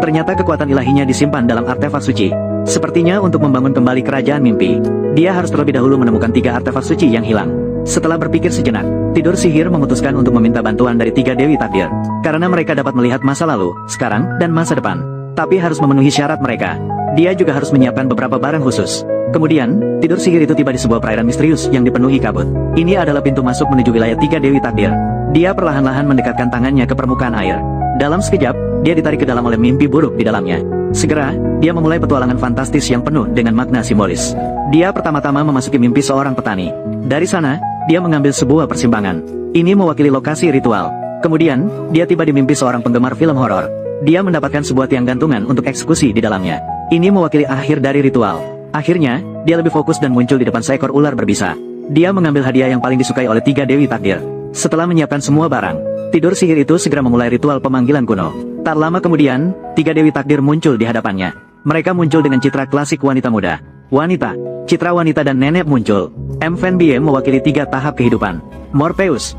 Ternyata kekuatan ilahinya disimpan dalam artefak suci. Sepertinya untuk membangun kembali kerajaan mimpi, dia harus terlebih dahulu menemukan 3 artefak suci yang hilang. Setelah berpikir sejenak, Tidur Sihir memutuskan untuk meminta bantuan dari 3 Dewi Takdir. Karena mereka dapat melihat masa lalu, sekarang, dan masa depan. Tapi harus memenuhi syarat mereka. Dia juga harus menyiapkan beberapa barang khusus. Kemudian, Tidur Sihir itu tiba di sebuah perairan misterius yang dipenuhi kabut. Ini adalah pintu masuk menuju wilayah 3 Dewi Takdir. Dia perlahan-lahan mendekatkan tangannya ke permukaan air. Dalam sekejap, dia ditarik ke dalam oleh mimpi buruk di dalamnya. Segera, dia memulai petualangan fantastis yang penuh dengan makna simbolis. Dia pertama-tama memasuki mimpi seorang petani. Dari sana, dia mengambil sebuah persimpangan. Ini mewakili lokasi ritual. Kemudian, dia tiba di mimpi seorang penggemar film horor. Dia mendapatkan sebuah tiang gantungan untuk eksekusi di dalamnya. Ini mewakili akhir dari ritual. Akhirnya, dia lebih fokus dan muncul di depan seekor ular berbisa. Dia mengambil hadiah yang paling disukai oleh 3 Dewi Takdir. Setelah menyiapkan semua barang, Tidur Sihir itu segera memulai ritual pemanggilan kuno. Tak lama kemudian, 3 Dewi Takdir muncul di hadapannya. Mereka muncul dengan citra klasik wanita muda, wanita, citra wanita dan nenek muncul. MVNBM mewakili 3 tahap kehidupan. Morpheus.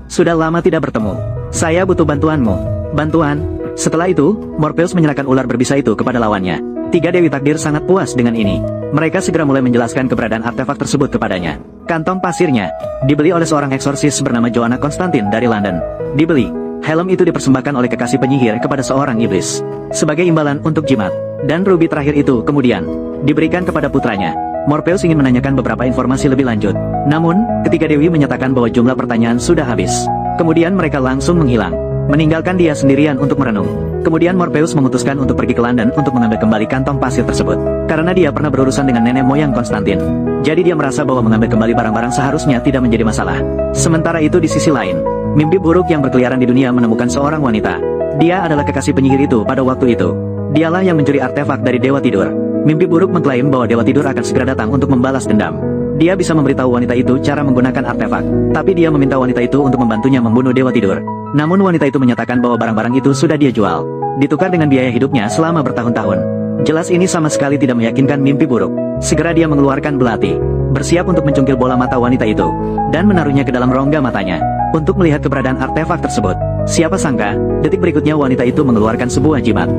Sudah lama tidak bertemu. Saya butuh bantuanmu. Bantuan. Setelah itu, Morpheus menyerahkan ular berbisa itu kepada lawannya. 3 Dewi Takdir sangat puas dengan ini. Mereka segera mulai menjelaskan keberadaan artefak tersebut kepadanya. Kantong pasirnya dibeli oleh seorang eksorsis bernama Joanna Constantine dari London. Dibeli. Helm itu dipersembahkan oleh kekasih penyihir kepada seorang iblis sebagai imbalan untuk jimat. Dan rubi terakhir itu kemudian diberikan kepada putranya. Morpheus ingin menanyakan beberapa informasi lebih lanjut. Namun, ketiga dewi menyatakan bahwa jumlah pertanyaan sudah habis. Kemudian mereka langsung menghilang, meninggalkan dia sendirian untuk merenung. Kemudian Morpheus memutuskan untuk pergi ke London untuk mengambil kembali kantong pasir tersebut. Karena dia pernah berurusan dengan nenek moyang Konstantin. Jadi dia merasa bahwa mengambil kembali barang-barang seharusnya tidak menjadi masalah. Sementara itu di sisi lain, mimpi buruk yang berkeliaran di dunia menemukan seorang wanita. Dia adalah kekasih penyihir itu pada waktu itu. Dialah yang mencuri artefak dari Dewa Tidur. Mimpi buruk mengklaim bahwa Dewa Tidur akan segera datang untuk membalas dendam. Dia bisa memberitahu wanita itu cara menggunakan artefak. Tapi dia meminta wanita itu untuk membantunya membunuh Dewa Tidur. Namun wanita itu menyatakan bahwa barang-barang itu sudah dia jual, ditukar dengan biaya hidupnya selama bertahun-tahun. Jelas ini sama sekali tidak meyakinkan mimpi buruk. Segera dia mengeluarkan belati, bersiap untuk mencungkil bola mata wanita itu, dan menaruhnya ke dalam rongga matanya, untuk melihat keberadaan artefak tersebut. Siapa sangka, detik berikutnya wanita itu mengeluarkan sebuah jimat.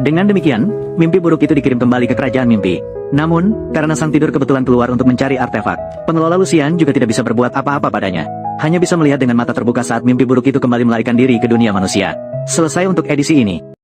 Dengan demikian, mimpi buruk itu dikirim kembali ke kerajaan mimpi. Namun, karena sang tidur kebetulan keluar untuk mencari artefak, pengelola Lucian juga tidak bisa berbuat apa-apa padanya. Hanya bisa melihat dengan mata terbuka saat mimpi buruk itu kembali melarikan diri ke dunia manusia. Selesai untuk edisi ini.